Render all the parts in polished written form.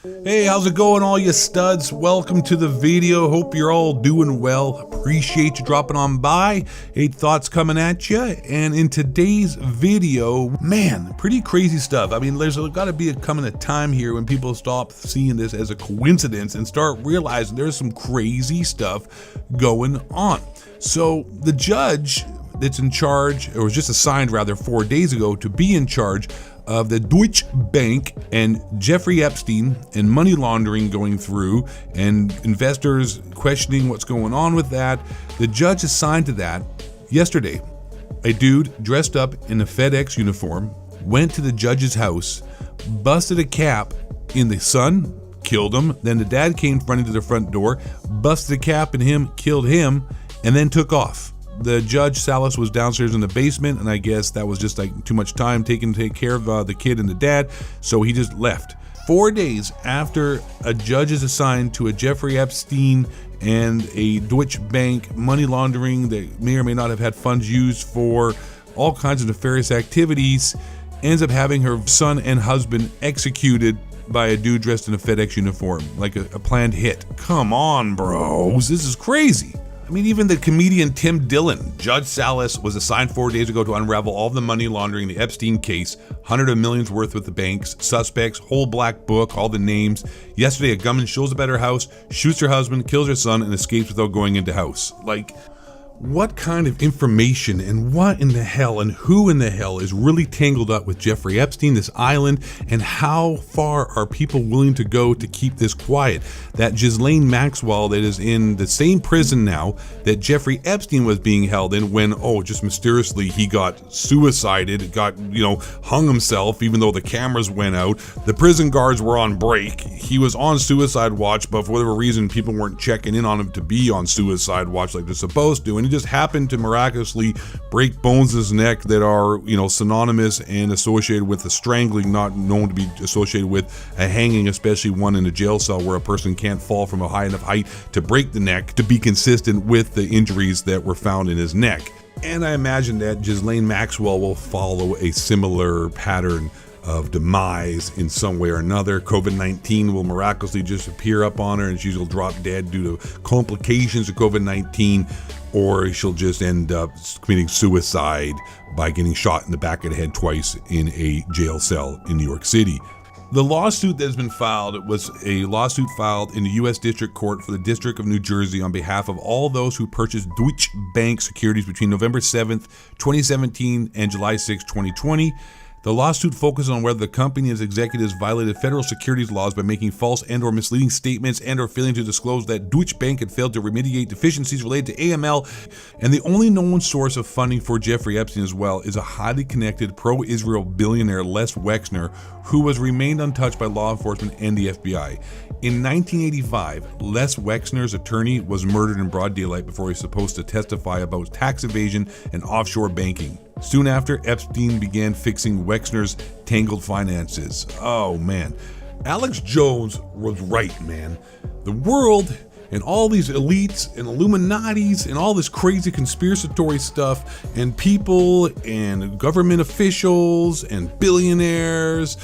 Hey, how's it going, all you studs? Welcome to the video. Hope you're all doing well. Appreciate you dropping on by. 8 thoughts coming at you. And in today's video, man, pretty crazy stuff. I mean, there's got to be coming a time here when people stop seeing this as a coincidence and start realizing there's some crazy stuff going on. So the judge that's in charge, or was just assigned rather 4 days ago to be in charge of the Deutsche Bank and Jeffrey Epstein and money laundering going through and investors questioning what's going on with that. The judge assigned to that yesterday, a dude dressed up in a FedEx uniform went to the judge's house, busted a cap in the son, killed him. Then the dad came running to the front door, busted a cap in him, killed him, and then took off. The judge, Salas, was downstairs in the basement, and I guess that was just like too much time taking to take care of the kid and the dad, so he just left. 4 days after a judge is assigned to a Jeffrey Epstein and a Deutsche Bank money laundering that may or may not have had funds used for all kinds of nefarious activities, ends up having her son and husband executed by a dude dressed in a FedEx uniform, like a planned hit. Come on, bros, this is crazy. I mean, even the comedian Tim Dillon, Judge Salas, was assigned 4 days ago to unravel all of the money laundering, the Epstein case, hundreds of millions worth with the banks, suspects, whole black book, all the names. Yesterday, a gunman shows up at her house, shoots her husband, kills her son, and escapes without going into house. Like, what kind of information and what in the hell and who in the hell is really tangled up with Jeffrey Epstein, this island, and how far are people willing to go to keep this quiet? That Ghislaine Maxwell that is in the same prison now that Jeffrey Epstein was being held in when, just mysteriously he got suicided, hung himself even though the cameras went out. The prison guards were on break. He was on suicide watch, but for whatever reason, people weren't checking in on him to be on suicide watch like they're supposed to. And he just happened to miraculously break bones in his neck that are, synonymous and associated with a strangling, not known to be associated with a hanging, especially one in a jail cell where a person can't fall from a high enough height to break the neck to be consistent with the injuries that were found in his neck. And I imagine that Ghislaine Maxwell will follow a similar pattern of demise in some way or another. COVID-19 will miraculously just appear up on her and she'll drop dead due to complications of COVID-19, or she'll just end up committing suicide by getting shot in the back of the head twice in a jail cell in New York City. The lawsuit that has been filed was a lawsuit filed in the U.S. District Court for the District of New Jersey on behalf of all those who purchased Deutsche Bank securities between November 7th, 2017 and July 6, 2020. The lawsuit focuses on whether the company and its executives violated federal securities laws by making false and/or misleading statements and/or failing to disclose that Deutsche Bank had failed to remediate deficiencies related to AML. And the only known source of funding for Jeffrey Epstein as well is a highly connected pro-Israel billionaire Les Wexner, who was remained untouched by law enforcement and the FBI. In 1985, Les Wexner's attorney was murdered in broad daylight before he was supposed to testify about tax evasion and offshore banking. Soon after, Epstein began fixing Wexner's tangled finances. Oh man, Alex Jones was right, man. The world and all these elites and Illuminatis and all this crazy conspiracy stuff and people and government officials and billionaires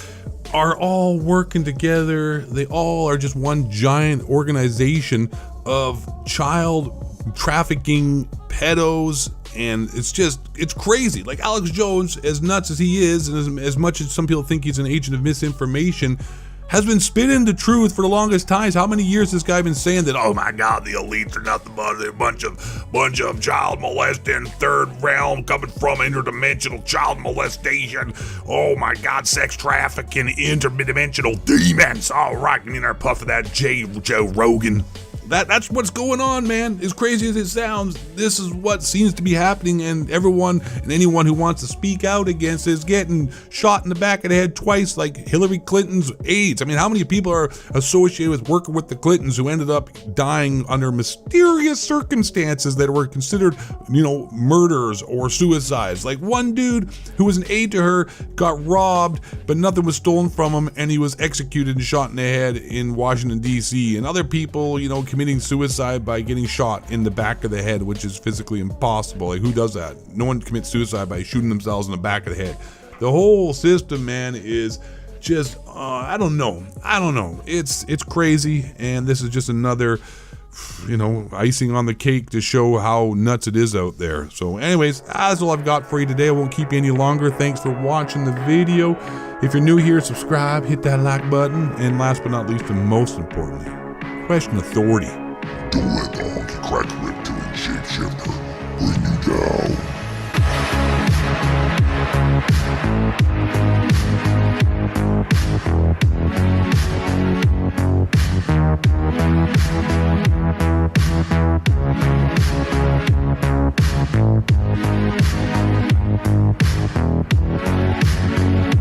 are all working together. They all are just one giant organization of child trafficking pedos, and it's crazy. Like Alex Jones, as nuts as he is, and as much as some people think he's an agent of misinformation, has been spitting the truth for the longest times. How many years this guy been saying that, oh my God, the elites are nothing but a bunch of child molesting, third realm coming from interdimensional child molestation. Oh my God, sex trafficking, interdimensional demons. All right, you mean they're puffing that Joe Rogan. That's what's going on, man. As crazy as it sounds, this is what seems to be happening, and everyone and anyone who wants to speak out against it is getting shot in the back of the head twice, like Hillary Clinton's aides. I mean, how many people are associated with working with the Clintons who ended up dying under mysterious circumstances that were considered, murders or suicides? Like one dude who was an aide to her got robbed, but nothing was stolen from him, and he was executed and shot in the head in Washington, D.C. And other people, committing suicide by getting shot in the back of the head, which is physically impossible. Like, who does that? No one commits suicide by shooting themselves in the back of the head. The whole system, man, is just, I don't know. It's crazy, and this is just another, icing on the cake to show how nuts it is out there. So anyways, that's all I've got for you today. I won't keep you any longer. Thanks for watching the video. If you're new here, subscribe, hit that like button, and last but not least, and most importantly, question authority. Don't let the honky crack reptilian shapeshifter bring you down.